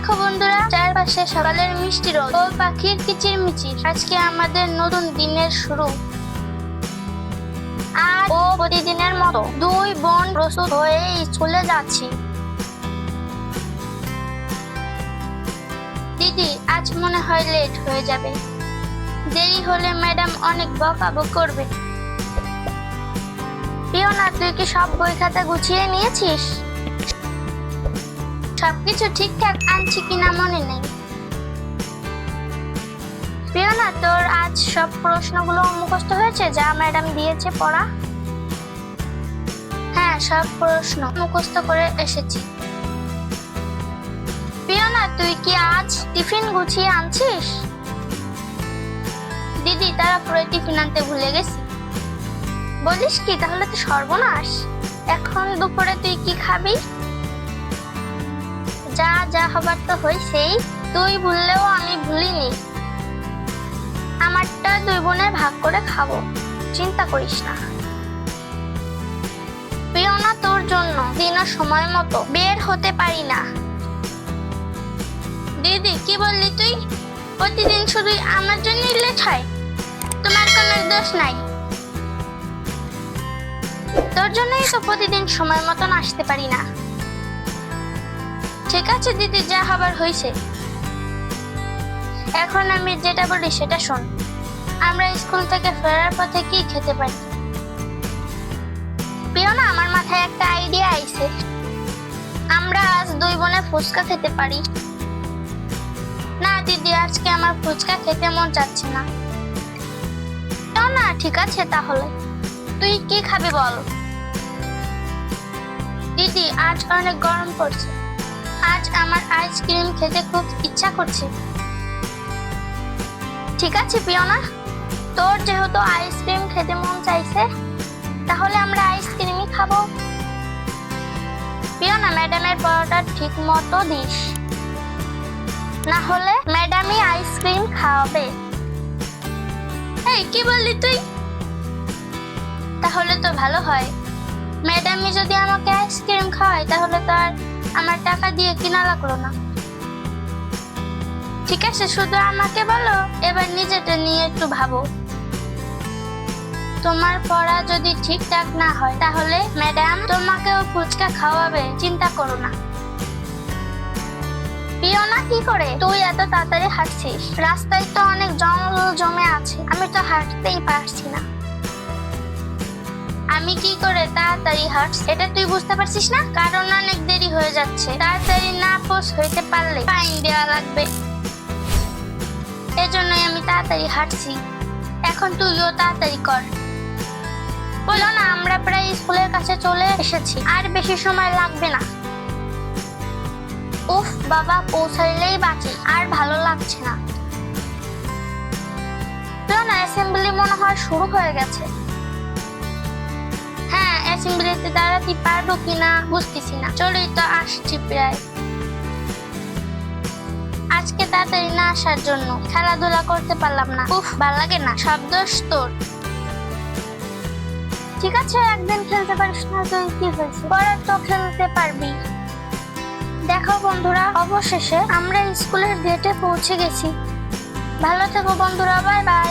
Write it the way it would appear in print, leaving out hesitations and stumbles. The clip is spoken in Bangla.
দেখো বন্ধুরা, চারপাশে সকালের মিষ্টি রোদ ও পাখির কিচিরমিচির। আজকে আমাদের নতুন দিনের শুরু। আজ ও প্রতিদিনের মতো দুই বোন প্রস্তুত হয়ে স্কুলে যাচ্ছি। দিদি, আজ মনে হয় লেট হয়ে যাবে। দেরি হলে ম্যাডাম অনেক বকাবকি করবে। পিওনা, তুই কি সব বই খাতা গুছিয়ে নিয়েছিস? সবকিছু ঠিকঠাক আনছি কিনা মনে নেই। পিওনা, তোর আজ সব প্রশ্নগুলো মুখস্থ হয়েছে যা ম্যাডাম দিয়েছে পড়া? হ্যাঁ, সব প্রশ্ন মুখস্থ করে এসেছি। পিওনা, তুই কি আজ টিফিন গুছিয়ে আনছিস? দিদি, তারপরে টিফিন আনতে ভুলে গেছি। বলিস কি? তাহলে তো সর্বনাশ। এখন দুপুরে তুই কি খাবি? যা যা হবার তো হয়েছেই, তুই ভুললেও আমি ভুলিনি। আমারটা দুই বোনে ভাগ করে খাবো, চিন্তা করিস না। পিওনা, তোর জন্য দিনও সময় মতো বের হতে পারি না। দিদি, কি বললি তুই? প্রতিদিন শুধুই আমার জন্য লেট হয়? তোমার কোনো দোষ নাই। তোর জন্যই তো প্রতিদিন সময় মতন আসতে পারি না। ঠিক আছে দিদি, যা হবার হয়েছে। এখন আমি যেটা বলি সেটা শোন। আমরা স্কুল থেকে ফেরার পথে কি খেতে পারি? পিওনা, আমার মাথায় একটা আইডিয়া আইছে। আমরা আজ দুই বোনে ফুচকা খেতে পারি। না দিদি, আজকে আমার ফুচকা খেতে মন চাচ্ছে না। না, ঠিক আছে তাহলে তুই কি খাবি বল? দিদি, আজ অনেক গরম পড়ছে। আজ আমার আইসক্রিম খেতে খুব ইচ্ছা করছে। ঠিক আছে পিওনা, তোর যেহেতু আইসক্রিম খেতে মন চাইছে, তাহলে আমরা আইসক্রিমই খাবো। পিওনা, ম্যাডামের পড়াটা ঠিক মতো দিস, না হলে ম্যাডামই আইসক্রিম খাওয়াবে। এই, কি বললি তুই? তাহলে তো ভালো হয়। ম্যাডামই যদি আমাকে আইসক্রিম খাওয়ায়, তাহলে তো আর আমার টাকা দিয়ে কিনা লাগলো না। ঠিক আছে, শুধু আমাকে বলো, এবার নিজেটা নিয়ে একটু ভাবো। তোমার পড়া যদি ঠিকঠাক না হয়, তাহলে ম্যাডাম তোমাকেও ফুচকা খাওয়াবে, চিন্তা করো না। পিওনা, কি করে তুই এত তাড়াতাড়ি হাঁটছিস? রাস্তায় তো অনেক জঙ্গল জমে আছে, আমি তো হাঁটতেই পারছি না। আমি কি করে তাড়াতাড়ি হাঁটছি এটা তুই বুঝতে পারছিস না? কারণ অনেক দেরি হয়ে যাচ্ছে। তাড়াতাড়ি না পোষ হইতে পারলে ফাইন দেওয়া লাগবে। এজন্যই আমি তাড়াতাড়ি হাঁটছি। এখন তুইও তাড়াতাড়ি কর। বলো না, আমরা প্রায় স্কুলের কাছে চলে এসেছি, আর বেশি সময় লাগবে না। উফ বাবা, পৌঁছাইলেই বাঁচি, আর ভালো লাগছে না। না, অ্যাসেম্বলি মনে হয় শুরু হয়ে গেছে। হ্যাঁ, অ্যাসেম্বলিতে দাঁড়াতে পারবো কিনা বুঝতেছি না। চলেই তো আসছি প্রায়। আজকে তাড়াতাড়ি না আসার জন্য খেলাধুলা করতে পারলাম না। উফ, ভালো লাগে না। সব দোষ তোর। ঠিক আছে, একদিন খেলতে পারিস না তুই, কি হয়েছে? পরে তো খেলতে পারবি। দেখো বন্ধুরা, অবশেষে আমরা স্কুলের গেটে পৌঁছে গেছি। ভালো থেকো বন্ধুরা, বাই বাই।